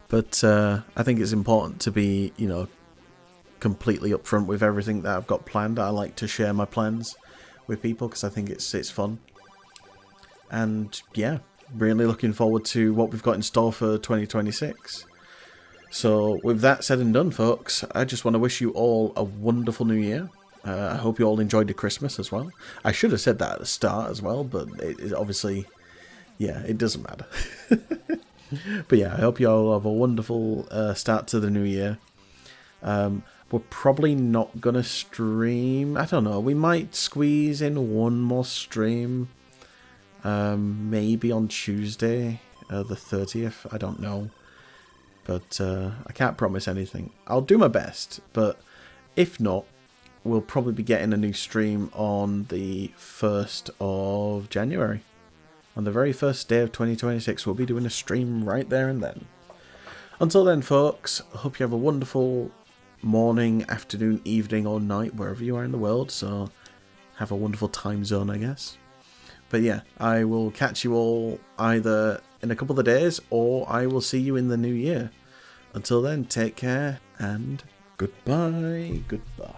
But I think it's important to be, you know, completely upfront with everything that I've got planned. I like to share my plans with people because I think it's fun. And yeah, really looking forward to what we've got in store for 2026. So with that said and done, folks, I just want to wish you all a wonderful new year. I hope you all enjoyed the Christmas as well. I should have said that at the start as well, but it obviously, yeah, it doesn't matter. But yeah, I hope you all have a wonderful start to the new year. We're probably not going to stream. I don't know. We might squeeze in one more stream. Maybe on Tuesday, the 30th. I don't know. But I can't promise anything. I'll do my best. But if not, we'll probably be getting a new stream on the 1st of January. On the very first day of 2026, we'll be doing a stream right there and then. Until then, folks, I hope you have a wonderful morning, afternoon, evening, or night, wherever you are in the world. So have a wonderful time zone, I guess. But yeah, I will catch you all either in a couple of days, or I will see you in the new year. Until then, take care, and goodbye, goodbye.